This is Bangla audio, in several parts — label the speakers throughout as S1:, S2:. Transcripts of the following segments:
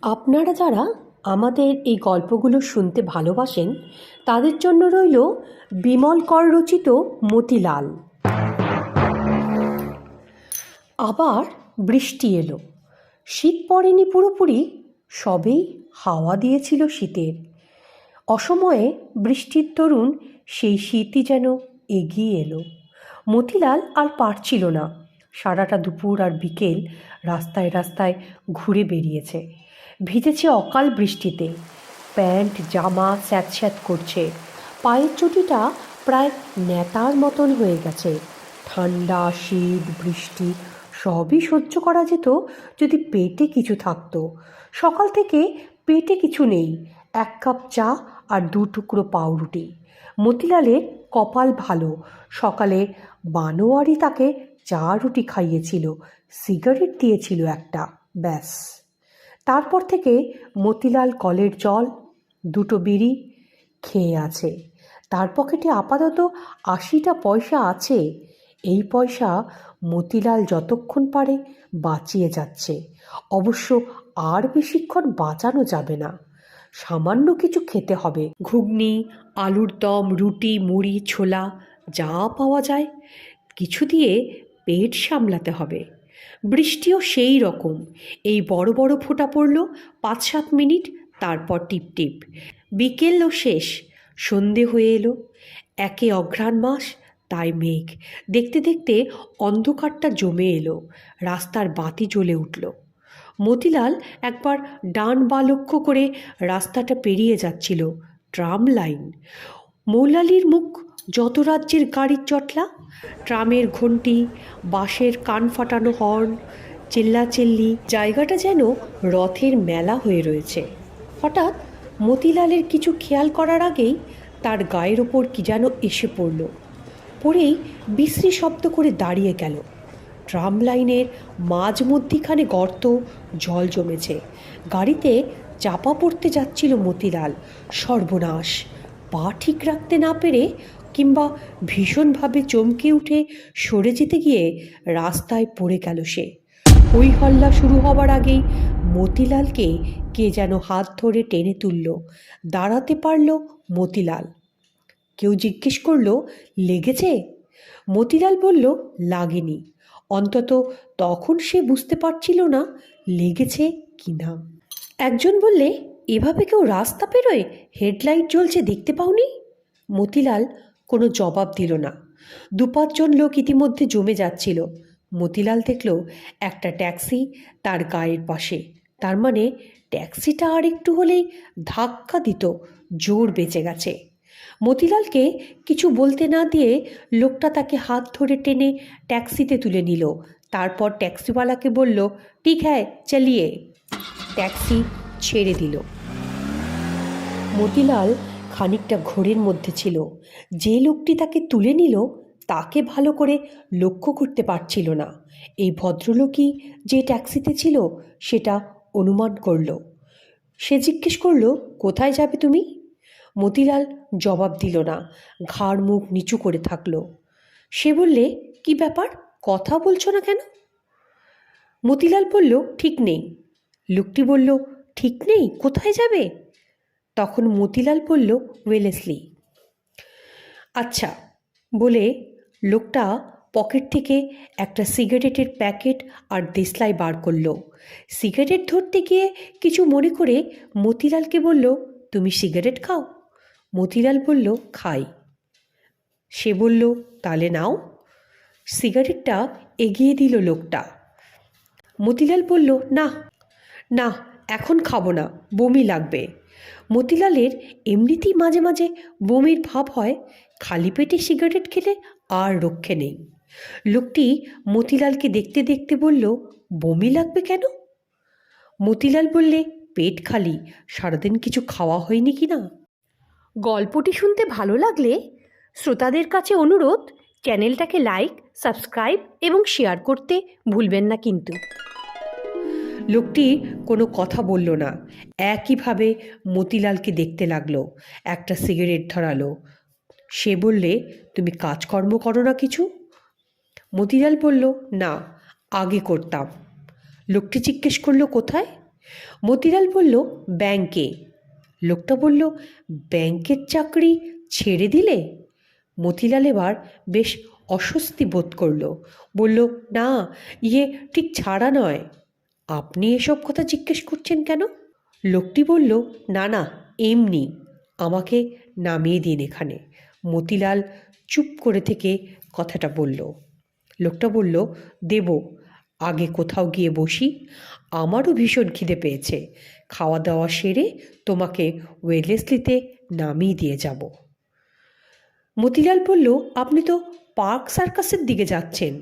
S1: আপনারা যারা আমাদের এই গল্পগুলো শুনতে ভালোবাসেন তাদের জন্য রইল বিমল কর রচিত মতিলাল। আবার বৃষ্টি এলো। শীত পড়েনি পুরোপুরি, সবেই হাওয়া দিয়েছিল শীতের। অসময়ে বৃষ্টির দরুন সেই শীতই যেন এগিয়ে এলো। মতিলাল আর পারছিল না। সারাটা দুপুর আর বিকেল রাস্তায় রাস্তায় ঘুরে বেরিয়েছে। ভিজেছে অকাল বৃষ্টিতে, প্যান্ট জামা স্যাঁতস্যাঁত করছে, পায়ের চটিটা প্রায় নেতার মতন হয়ে গেছে। ঠান্ডা শীত বৃষ্টি সবই সহ্য করা যেত যদি পেটে কিছু থাকতো। সকাল থেকে পেটে কিছু নেই, 1 কাপ চা আর 2 টুকরো পাউরুটি। মতিলালের কপাল ভালো, সকালে বানোয়ারি তাকে চা রুটি খাইয়েছিল, সিগারেট দিয়েছিল একটা, ব্যাস। তারপর থেকে মতিলাল কলের জল, 2টো বিড়ি খেয়ে আছে। তার পকেটে আপাতত 80টা পয়সা আছে। এই পয়সা মতিলাল যতক্ষণ পারে বাঁচিয়ে যাচ্ছে। অবশ্য আর বেশিক্ষণ বাঁচানো যাবে না। সামান্য কিছু খেতে হবে, ঘুগনি, আলুর দম, রুটি, মুড়ি, ছোলা, যা পাওয়া যায় কিছু দিয়ে পেট সামলাতে হবে। বৃষ্টিও সেই রকম। এই বড় বড় ফোঁটা পড়ল 5-7 মিনিট, তারপর টিপ টিপ। বিকেলও শেষ, সন্ধে হয়ে এলো। একে অঘ্রাণ মাস, তাই মেঘ। দেখতে দেখতে অন্ধকারটা জমে এলো, রাস্তার বাতি জ্বলে উঠল। মতিলাল একবার ডান বা লক্ষ্য করে রাস্তাটা পেরিয়ে যাচ্ছিল। ট্রাম লাইন, মৌলালির মুখ, যত রাজ্যের গাড়ির জটলা, ট্রামের ঘণ্টি, বাসের কান ফাটানো হর্ন, চিল্লাচিল্লি, জায়গাটা যেন রথের মেলা হয়ে রয়েছে। হঠাৎ মতিলালের কিছু খেয়াল করার আগেই তার গায়ের ওপর কি যেন এসে পড়ল। পড়েই বিশ্রী শব্দ করে দাঁড়িয়ে গেল। ট্রাম লাইনের মাঝ মধ্যিখানে গর্ত, জল জমেছে। গাড়িতে চাপা পড়তে যাচ্ছিল মতিলাল। সর্বনাশ! পা ঠিক রাখতে না পেরে কিংবা ভীষণভাবে চমকে উঠে সরে যেতে গিয়ে রাস্তায় পড়ে গেল সে। ওই হল্লা শুরু হবার আগেই মতিলালকে কে যেন হাত ধরে টেনে তুলল। দাঁড়াতে পারল মতিলাল। কেউ জিজ্ঞেস করল, লেগেছে? মতিলাল বলল, লাগেনি। অন্তত তখন সে বুঝতে পারছিল না লেগেছে কি না। একজন বললে, এভাবে কেউ রাস্তা পেরোয়? হেডলাইট জ্বলছে, দেখতে পাওনি? মতিলাল কোনো জবাব দিল না। 2-5 জন লোক ইতিমধ্যে জমে যাচ্ছিল। মতিলাল দেখল একটা ট্যাক্সি তার গায়ের পাশে। তার মানে ট্যাক্সিটা আর একটু হলেই ধাক্কা দিত। জোর বেঁচে গেছে। মতিলালকে কিছু বলতে না দিয়ে লোকটা তাকে হাত ধরে টেনে ট্যাক্সিতে তুলে নিল। তারপর ট্যাক্সিওয়ালাকে বলল, ঠিক হ্যায় চালিয়ে। ট্যাক্সি ছেড়ে দিল। মতিলাল খানিকটা ঘোরের মধ্যে ছিল। যে লোকটি তাকে তুলে নিল তাকে ভালো করে লক্ষ্য করতে পারছিল না। এই ভদ্রলোকই যে ট্যাক্সিতে ছিল সেটা অনুমান করল। সে জিজ্ঞেস করল, কোথায় যাবে তুমি? মতিলাল জবাব দিল না, ঘাড় মুখ নিচু করে থাকল। সে বললে, কি ব্যাপার, কথা বলছো না কেন? মতিলাল বলল, ঠিক নেই। লোকটি বলল, ঠিক নেই, কোথায় যাবে? তখন মতিলাল বলল, ওয়েলেসলি। আচ্ছা বলে লোকটা পকেট থেকে একটা সিগারেটের প্যাকেট আর দেশলাই বার করল। সিগারেট ধরতে গিয়ে কিছু মনে করে মতিলালকে বলল, তুমি সিগারেট খাও? মতিলাল বলল, খাই। সে বলল, তাহলে নাও। সিগারেটটা এগিয়ে দিল লোকটা। মতিলাল বলল, না না, এখন খাবো না, বমি লাগবে। মতিলালের এমনিতেই মাঝে মাঝে বমির ভাব হয়, খালি পেটে সিগারেট খেলে আর রক্ষে নেই। লোকটি মতিলালকে দেখতে দেখতে বলল, বমি লাগবে কেন? মতিলাল বললে, পেট খালি, সারাদিন কিছু খাওয়া হয়নি কি না। গল্পটি শুনতে ভালো লাগলে শ্রোতাদের কাছে অনুরোধ, চ্যানেলটাকে লাইক, সাবস্ক্রাইব এবং শেয়ার করতে ভুলবেন না কিন্তু। লোকটি কোনো কথা বলল না, একইভাবে মতিলালকে দেখতে লাগলো। একটা সিগারেট ধরালো। সে বললে, তুমি কাজকর্ম করো না কিছু? মতিলাল বলল, না, আগে করতাম। লোকটি জিজ্ঞেস করলো, কোথায়? মতিলাল বলল, ব্যাংকে। লোকটা বলল, ব্যাংকের চাকরি ছেড়ে দিলে? মতিলাল এবার বেশ অস্বস্তি বোধ করল। বলল, না, ঠিক ছাড়া নয়। আপনি এসব কথা জিজ্ঞেস করছেন কেন? লোকটি বলল, না না, এমনি, আমাকে নামিয়ে দিন এখানে। মতিলাল চুপ করে থেকে কথাটা বলল। লোকটা বলল, দেব, আগে কোথাও গিয়ে বসি, আমারও ভীষণ খিদে পেয়েছে। খাওয়া দাওয়া সেরে তোমাকে ওয়েলেসলিতে নামিয়ে দিয়ে যাব। মতিলাল বলল, আপনি তো পার্ক সার্কাসের দিকে যাচ্ছেন।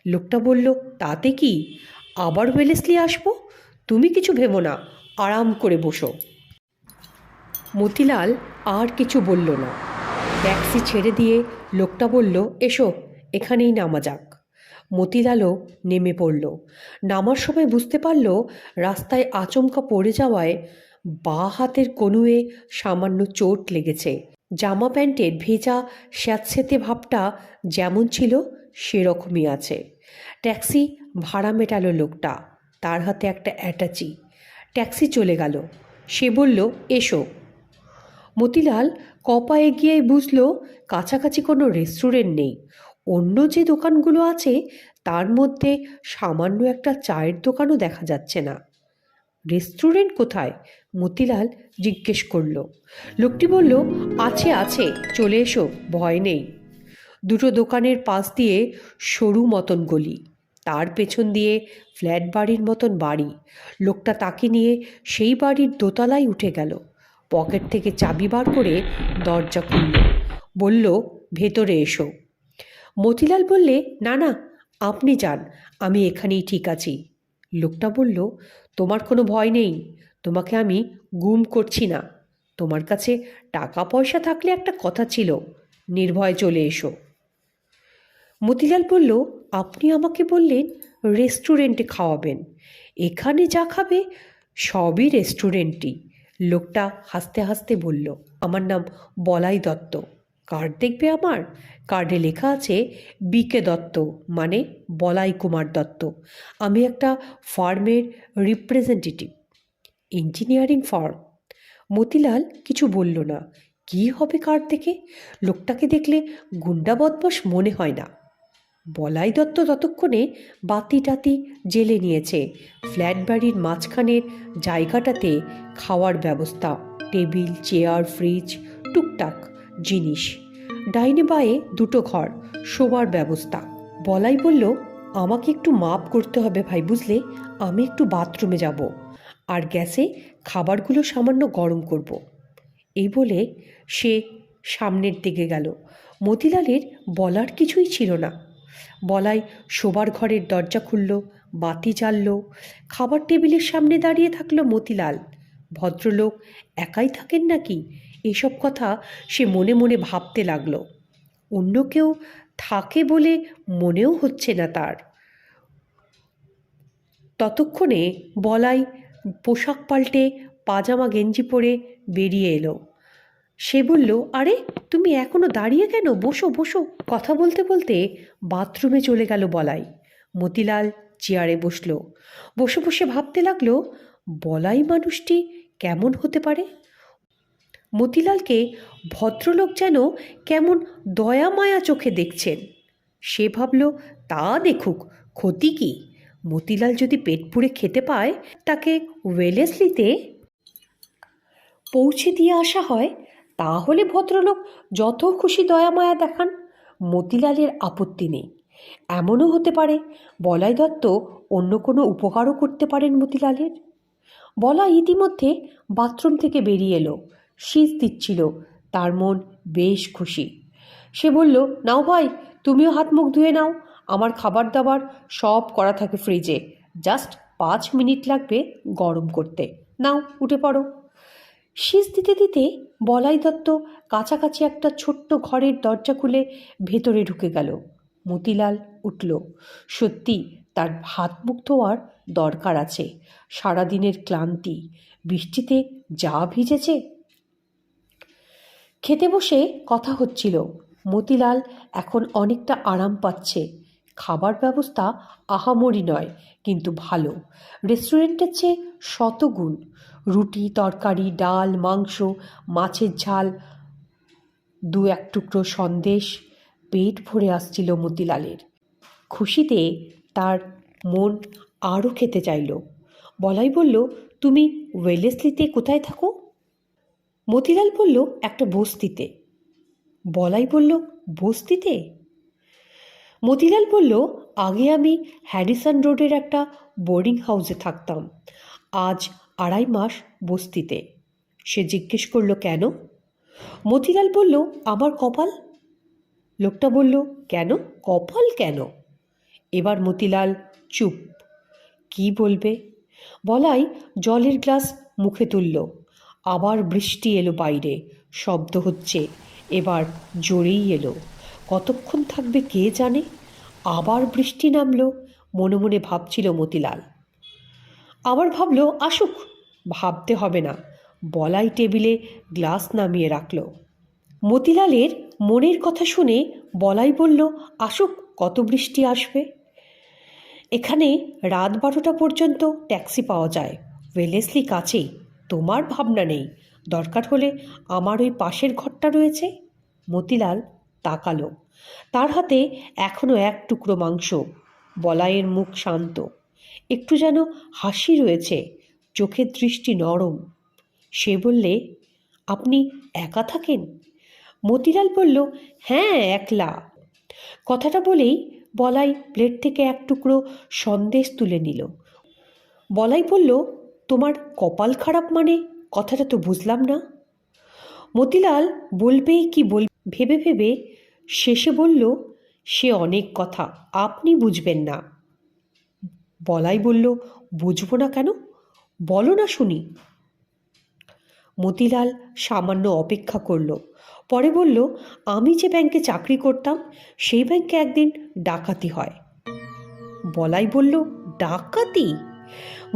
S1: লোকটা বলল, তাতে কি, আবার ওয়েলেসলি আসবো? তুমি কিছু ভেবো না, আরাম করে বসো। মতিলাল আর কিছু বলল না। ট্যাক্সি ছেড়ে দিয়ে লোকটা বলল, এসো, এখানেই নামা যাক। মতিলালও নেমে পড়ল। নামার সময় বুঝতে পারল রাস্তায় আচমকা পড়ে যাওয়ায় বাঁ হাতের কনুয়ে সামান্য চোট লেগেছে। জামা প্যান্টের ভেজা স্যাঁতসেঁতে ভাবটা যেমন ছিল সেরকমই আছে। ট্যাক্সি ভাড়া মেটালো লোকটা, তার হাতে একটা অ্যাটাচি। ট্যাক্সি চলে গেল। সে বলল, এসো। মতিলাল কপা এগিয়ে বুঝল কাছাকাছি কোনো রেস্টুরেন্ট নেই। অন্য যে দোকানগুলো আছে তার মধ্যে সামান্য একটা চায়ের দোকানও দেখা যাচ্ছে না। রেস্টুরেন্ট কোথায়? মতিলাল জিজ্ঞেস করল। লোকটি বলল, আছে আছে, চলে এসো, ভয় নেই। দুটো দোকানের পাশ দিয়ে সরু মতন গলি, তার পেছন দিয়ে ফ্ল্যাট বাড়ির মতন বাড়ি। লোকটা তাকে নিয়ে সেই বাড়ির দোতলায় উঠে গেল। পকেট থেকে চাবি বার করে দরজা খুলল। বলল, ভেতরে এসো। মতিলাল বললে, না না, আপনি যান, আমি এখানেই ঠিক আছি। লোকটা বলল, তোমার কোনো ভয় নেই, তোমাকে আমি গুম করছি না। তোমার কাছে টাকা পয়সা থাকলে একটা কথা ছিল, নির্ভয়ে চলে এসো। মতিলাল বলল, আপনি আমাকে বললেন রেস্টুরেন্টে খাওয়াবেন, এখানে যা খাবে সবই রেস্টুরেন্টই। লোকটা হাসতে হাসতে বলল, আমার নাম বলাই দত্ত। কার্ড দেখবে আমার? কার্ডে লেখা আছে বিকে দত্ত, মানে বলাই কুমার দত্ত। আমি একটা ফার্মের রিপ্রেজেন্টেটিভ, ইঞ্জিনিয়ারিং ফার্ম। মতিলাল কিছু বলল না। কি হবে কার্ড দেখে? লোকটাকে দেখলে গুন্ডা বদমাশ মনে হয় না। বলাই দত্ত ততক্ষণে বাতি টাতি জেলে নিয়েছে। ফ্ল্যাট বাড়ির মাঝখানের জায়গাটাতে খাওয়ার ব্যবস্থা, টেবিল, চেয়ার, ফ্রিজ, টুকটাক জিনিস। ডাইনে বাঁয়ে দুটো ঘর, শোবার ব্যবস্থা। বলাই বলল, আমাকে একটু মাপ করতে হবে ভাই, বুঝলে? আমি একটু বাথরুমে যাব, আর গ্যাসে খাবারগুলো সামান্য গরম করব। এই বলে সে সামনের দিকে গেল। মতিলালের বলার কিছুই ছিল না। বলাই শোবার ঘরের দরজা খুলল, বাতি জ্বালল। খাবার টেবিলের সামনে দাঁড়িয়ে থাকলো মতিলাল। ভদ্রলোক একাই থাকেন নাকি, এসব কথা সে মনে মনে ভাবতে লাগলো। অন্য কেউ থাকে বলে মনেও হচ্ছে না তার। ততক্ষণে বলাই পোশাক পাল্টে পাজামা গেঞ্জি পরে বেরিয়ে এলো। সে বলল, আরে তুমি এখনো দাঁড়িয়ে কেন? বসো বসো। কথা বলতে বলতে বাথরুমে চলে গেল বলাই। মতিলাল চেয়ারে বসলো। বসে বসে ভাবতে লাগলো, বলাই মানুষটি কেমন হতে পারে? মতিলালকে ভদ্রলোক যেন কেমন দয়া মায়া চোখে দেখছেন। সে ভাবল, তা দেখুক, ক্ষতি কি? মতিলাল যদি পেট পুড়ে খেতে পায়, তাকে ওয়েলেসলিতে পৌঁছে দিয়ে আসা হয়, তাহলে ভদ্রলোক যত খুশি দয়া মায়া দেখান, মতিলালের আপত্তি নেই। এমনও হতে পারে বলাই দত্ত অন্য কোনো উপকারও করতে পারেন মতিলালের। বলাই ইতিমধ্যে বাথরুম থেকে বেরিয়ে এলো। শীষ দিচ্ছিল, তার মন বেশ খুশি। সে বলল, নাও ভাই, তুমিও হাত মুখ ধুয়ে নাও, আমার খাবার দাবার সব করা থাকে ফ্রিজে, জাস্ট 5 মিনিট লাগবে গরম করতে, নাও উঠে পড়ো। শীষ দিতে দিতে বলাই দত্ত কাছাকাছি একটা ছোট্ট ঘরের দরজা খুলে ভেতরে ঢুকে গেল। মতিলাল উঠল। সত্যি তার হাত মুখ ধোয়ার দরকার আছে। সারাদিনের ক্লান্তি, বৃষ্টিতে যা ভিজেছে। খেতে বসে কথা হচ্ছিল। মতিলাল এখন অনেকটা আরাম পাচ্ছে। খাবার ব্যবস্থা আহামরি নয়, কিন্তু ভালো। রেস্টুরেন্টের চেয়ে শতগুণ। রুটি, তরকারি, ডাল, মাংস, মাছের ঝাল, দু এক টুকরো সন্দেশ, পেট ভরে আসছিল মতিলালের। খুশিতে তার মন আরও খেতে চাইল। বলাই বলল, তুমি ওয়েলেসলিতে কোথায় থাকো? মতিলাল বলল, একটা বস্তিতে। বলাই বলল, বস্তিতে? মতিলাল বলল, আগে আমি হ্যারিসন রোডের একটা বোর্ডিং হাউসে থাকতাম, আজ 2.5 মাস বস্তিতে। সে জিজ্ঞেস করল, কেন? মতিলাল বলল, আমার কপাল। লোকটা বলল, কেন? কপাল কেন? এবার মতিলাল চুপ। কি বলবে? বলাই জলের গ্লাস মুখে তুলল। আবার বৃষ্টি এলো বাইরে, শব্দ হচ্ছে, এবার জোরেই এলো। কতক্ষণ থাকবে কে জানে। আবার বৃষ্টি নামলো, মনে মনে ভাবছিল মতিলাল। আবার ভাবল, আসুক, ভাবতে হবে না। বলাই টেবিলে গ্লাস নামিয়ে রাখল। মতিলালের মনের কথা শুনে বলাই বলল, আসুক, কত বৃষ্টি আসবে। এখানে রাত 12টা পর্যন্ত ট্যাক্সি পাওয়া যায়, ওয়েলেসলি কাছেই। তোমার ভাবনা নেই, দরকার হলে আমার ওই পাশের ঘরটা রয়েছে। মতিলাল তাকালো। তার হাতে এখনো 1 টুকরো মাংস। বলাইয়ের মুখ শান্ত, একটু যেন হাসি রয়েছে, চোখের দৃষ্টি নরম। সে বললে, আপনি একা থাকেন? মতিলাল বলল, হ্যাঁ, একলা। কথাটা বলেই বলাই প্লেট থেকে 1 টুকরো সন্দেশ তুলে নিল। বলাই বলল, তোমার কপাল খারাপ মানে? কথাটা তো বুঝলাম না। মতিলাল বলবেই কি ভেবে ভেবে শেষে বলল, সে অনেক কথা, আপনি বুঝবেন না। বলাই বলল, বুঝবো না কেন? বলো না শুনি। মতিলাল সামান্য অপেক্ষা করল, পরে বলল, আমি যে ব্যাংকে চাকরি করতাম, সেই ব্যাংকে একদিন ডাকাতি হয়। বলাই বলল, ডাকাতি?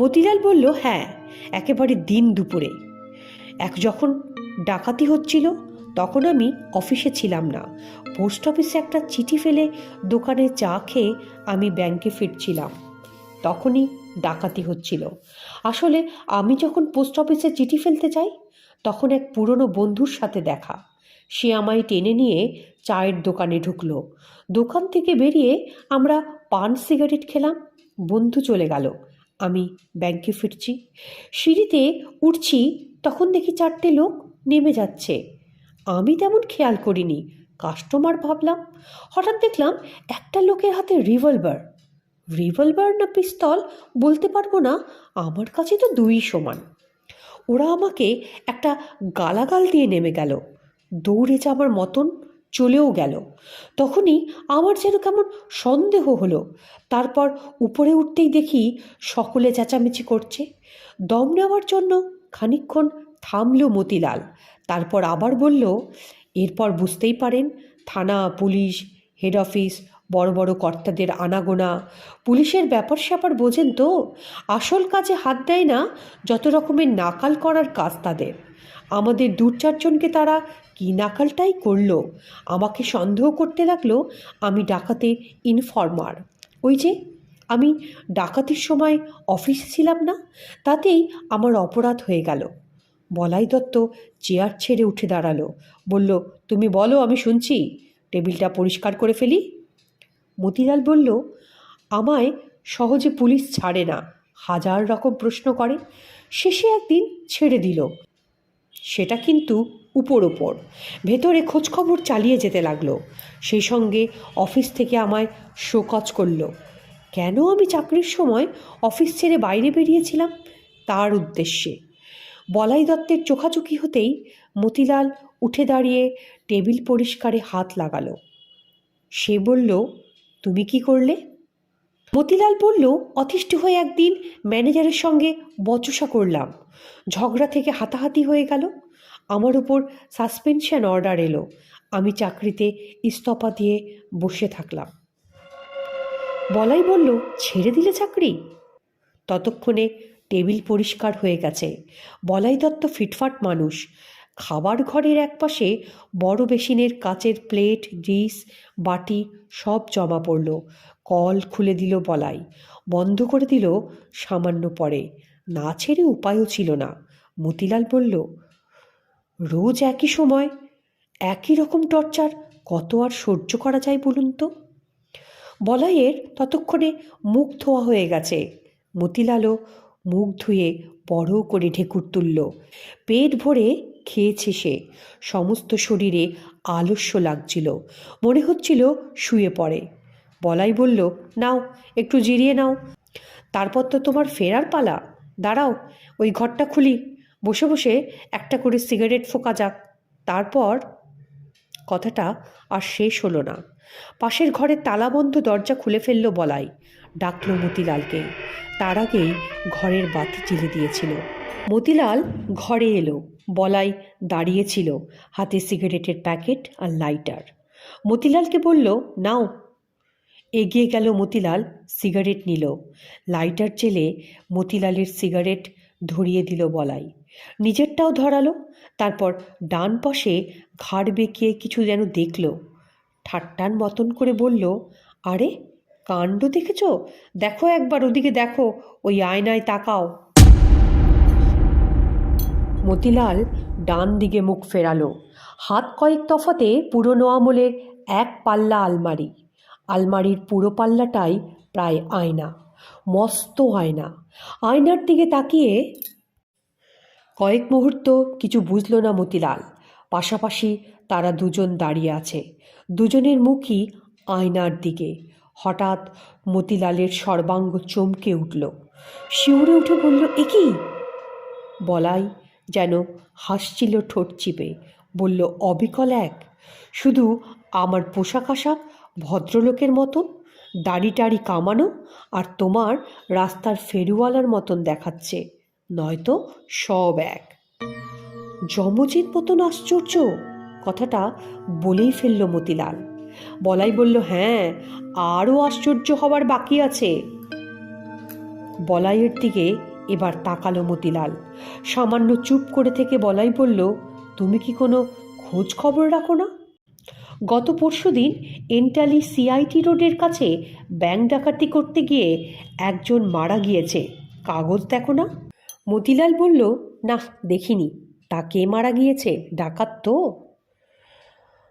S1: মতিলাল বলল, হ্যাঁ, একেবারে দিন দুপুরে। যখন ডাকাতি হচ্ছিল তখন আমি অফিসে ছিলাম না। পোস্ট অফিসে একটা চিঠি ফেলে দোকানে চা খেয়ে আমি ব্যাংকে ফিরছিলাম, তখনই ডাকাতি হচ্ছিল। আসলে আমি যখন পোস্ট অফিসে চিঠি ফেলতে যাই, তখন এক পুরনো বন্ধুর সাথে দেখা। সে আমায় টেনে নিয়ে চায়ের দোকানে ঢুকলো। দোকান থেকে বেরিয়ে আমরা পান সিগারেট খেলাম। বন্ধু চলে গেল, আমি ব্যাংকে ফিরছি। সিঁড়িতে উঠছি, তখন দেখি 4টে লোক নেমে যাচ্ছে। আমি তেমন খেয়াল করিনি, কাস্টমার ভাবলাম। হঠাৎ দেখলাম একটা লোকের হাতে রিভলভার না পিস্তল বলতে পারবো না, আমার কাছে তো দুই সমান। ওরা আমাকে একটা গালাগাল দিয়ে নেমে গেল, দৌড়ে যাবার মতন চলেও গেল। তখনই আমার যেন কেমন সন্দেহ হলো। তারপর উপরে উঠতেই দেখি সকলে চেঁচামেচি করছে। দম নেওয়ার জন্য খানিকক্ষণ থামলো মতিলাল, তারপর আবার বলল, এরপর বুঝতেই পারেন, থানা, পুলিশ, হেড অফিস, বড় বড় কর্তাদের আনাগোনা। পুলিশের ব্যাপার স্যাপার বোঝেন তো, আসল কাজে হাত দেয় না, যত রকমের নাকাল করার কাজ তাদের। আমাদের 2-4জনকে তারা কি নাকালটাই করলো। আমাকে সন্দেহ করতে লাগলো আমি ডাকাতের ইনফর্মার। ওই যে আমি ডাকাতির সময় অফিসে ছিলাম না, তাতেই আমার অপরাধ হয়ে গেল। বলাই দত্ত চেয়ার ছেড়ে উঠে দাঁড়ালো, বলল, তুমি বলো, আমি শুনছি। টেবিলটা পরিষ্কার করে ফেলি। মতিলাল বলল, আমায় সহজে পুলিশ ছাড়ে না, 1000 রকম প্রশ্ন করে। শেষে একদিন ছেড়ে দিল, সেটা কিন্তু উপর ভেতরে খোঁজখবর চালিয়ে যেতে লাগলো। সেই সঙ্গে অফিস থেকে আমায় শোকজ করলো। কেন আমি চাকরির সময় অফিস ছেড়ে বাইরে বেরিয়েছিলাম, তার উদ্দেশ্যে। বলাই দত্তের চোখাচোখি হতেই মতিলাল উঠে দাঁড়িয়ে টেবিল পরিষ্কারে হাত লাগালো। সে বলল, তুমি কি করলে? মতিলাল বলল, অতিষ্ঠ হয়ে একদিন ম্যানেজারের সঙ্গে বচসা করলাম। ঝগড়া থেকে হাতাহাতি হয়ে গেল। আমার উপর সাসপেনশন অর্ডার এলো। আমি চাকরিতে ইস্তফা দিয়ে বসে থাকলাম। বলাই বলল, ছেড়ে দিলে চাকরি? ততক্ষণে টেবিল পরিষ্কার হয়ে গেছে। বলাই দত্ত ফিটফাট মানুষ। খাবার ঘরের একপাশে বড় বেসিনের কাচের প্লেট, ডিশ, বাটি সব জমা পড়ল। কল খুলে দিল বলাই, বন্ধ করে দিল সামান্য পরে। না ছেড়ে উপায়ও ছিল না। মতিলাল বলল, রোজ একই সময় একই রকম টর্চার কত আর সহ্য করা যায় বলুন তো? বলাইয়ের ততক্ষণে মুখ ধোয়া হয়ে গেছে। মতিলালও মুখ ধুয়ে বড় করে ঢেকুর তুলল। পেট ভরে খেয়েছে সে। সমস্ত শরীরে আলস্য লাগছিল, মনে হচ্ছিল শুয়ে পড়ে। বলাই বলল, নাও একটু জিরিয়ে নাও, তারপর তো তোমার ফেরার পালা। দাঁড়াও, ওই ঘরটা খুলি, বসে বসে একটা করে সিগারেট ফোঁকা যাক। তারপর কথাটা আর শেষ হলো না। পাশের ঘরের তালাবন্ধ দরজা খুলে ফেলল বলাই। ডাকল মতিলালকে। তার আগেই ঘরের বাতি জ্বেলে দিয়েছিল। মতিলাল ঘরে এলো। বলাই দাঁড়িয়েছিল, হাতে সিগারেটের প্যাকেট আর লাইটার। মতিলালকে বলল, নাও। এগিয়ে গেল মতিলাল, সিগারেট নিল। লাইটার জেলে মতিলালের সিগারেট ধরিয়ে দিল বলাই। নিজেরটাও ধরালো। তারপর ডান পাশে ঘাড় বেঁকিয়ে কিছু যেন দেখল। ঠাট্টার মতন করে বলল, আরে কাণ্ড দেখেছ? দেখো একবার ওদিকে, দেখো, ওই আয়নায় তাকাও। মতিলাল ডান দিকে মুখ ফেরালো। হাত কয়েক তফাতে পুরনো আমলের এক পাল্লা আলমারি। আলমারির পুরো পাল্লাটাই প্রায় আয়না, মস্ত আয়না। আয়নার দিকে তাকিয়ে কয়েক মুহূর্ত কিছু বুঝল না মতিলাল। পাশাপাশি তারা দুজন দাঁড়িয়ে আছে, দুজনের মুখই আয়নার দিকে। হঠাৎ মতিলালের সর্বাঙ্গ চমকে উঠল। শিউরে উঠে বলল, এ কি? বলাই যেন হাসছিল ঠোঁট চিপে। বলল, অবিকল এক। শুধু আমার পোশাক আশাক ভদ্রলোকের মতন, দাড়ি টাড়ি কামানো, আর তোমার রাস্তার ফেরিওয়ালার মতন দেখাচ্ছে, নয়তো সব এক। যমজের মতন আশ্চর্য। কথাটা বলেই ফেলল মতিলাল। বলাই বলল, হ্যাঁ, আরও আশ্চর্য হবার বাকি আছে। বলাইয়ের দিকে এবার তাকালো মতিলাল। সামান্য চুপ করে থেকে বলাই বলল, তুমি কি কোনো খোঁজ খবর রাখো না? গত পরশুদিন এন্টালি সিআইটি রোডের কাছে ব্যাংক ডাকাতি করতে গিয়ে একজন মারা গিয়েছে, কাগজ দেখো না? মতিলাল বলল, না দেখিনি। তা কে মারা গিয়েছে? ডাকাত তো?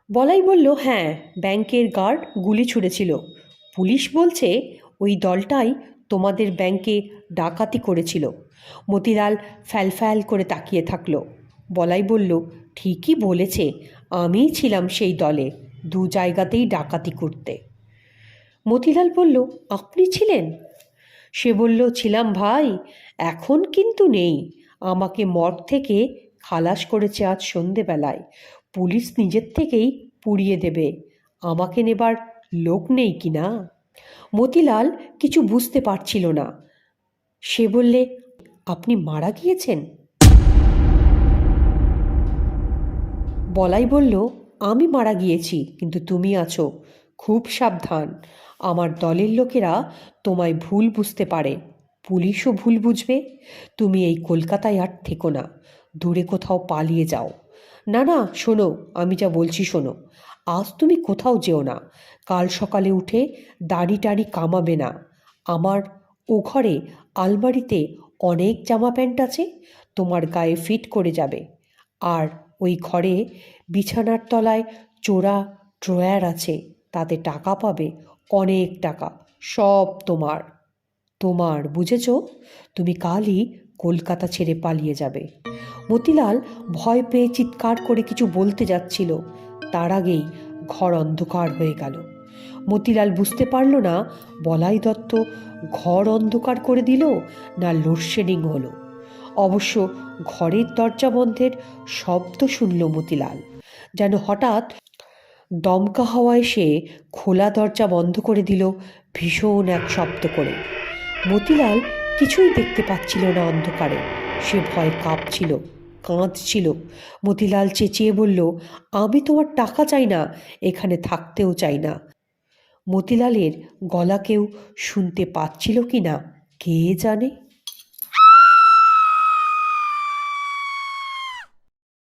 S1: বলাই বলল, হ্যাঁ, ব্যাংকের গার্ড গুলি ছুঁড়েছিল। পুলিশ বলছে ওই দলটাই তোমাদের ব্যাংকে ডাকাতি করেছিল। মতিলাল ফ্যালফ্যাল করে তাকিয়ে থাকলো। বলাই বলল, ঠিকই বলেছে, আমিই ছিলাম সেই দলে, দু জায়গাতেই ডাকাতি করতে। মতিলাল বলল, আপনি ছিলেন? সে বলল, ছিলাম ভাই, এখন কিন্তু নেই। আমাকে মর্গ থেকে খালাস করেছে আজ সন্ধেবেলায়। পুলিশ নিজের থেকেই পুড়িয়ে দেবে, আমাকে নেবার লোক নেই কি না। মতিলাল কিছু বুঝতে পারছিল না। সে বললে, আপনি মারা গিয়েছেন? বলাই বলল, আমি মারা গিয়েছি, কিন্তু তুমি আছো, খুব সাবধান। আমার দলের লোকেরা তোমায় ভুল বুঝতে পারে, পুলিশও ভুল বুঝবে। তুমি এই কলকাতায় আর থেকো না, দূরে কোথাও পালিয়ে যাও। না না, শোনো, আমি যা বলছি শোনো। আজ তুমি কোথাও যেও না। কাল সকালে উঠে দাড়ি টাড়ি কামাবে না। আমার ও ঘরে আলমারিতে অনেক জামা প্যান্ট আছে, তোমার গায়ে ফিট করে যাবে। আর ওই ঘরে বিছানার তলায় চোরা ড্রয়ার আছে, তাতে টাকা পাবে, অনেক টাকা, সব তোমার। তোমার, বুঝেছ? তুমি কালই কলকাতা ছেড়ে পালিয়ে যাবে। মতিলাল ভয় পেয়ে চিৎকার করে কিছু বলতে যাচ্ছিল, তার আগেই ঘর অন্ধকার হয়ে গেল। মতিলাল বুঝতে পারল না বলাই দত্ত ঘর অন্ধকার করে দিল না লোডশেডিং হলো। অবশ্য ঘরের দরজা বন্ধের শব্দ শুনল মতিলাল, যেন হঠাৎ দমকা হাওয়া এসে খোলা দরজা বন্ধ করে দিল ভীষণ এক শব্দ করে। মতিলাল কিছুই দেখতে পাচ্ছিল না অন্ধকারে। সে ভয় কাঁপছিল, কাঁদছিল। মতিলাল চেঁচিয়ে বলল, আমি তোমার টাকা চাই না, এখানে থাকতেও চাই না। মতিলালের গলা কেউ শুনতে পাচ্ছিল কি না কে জানে।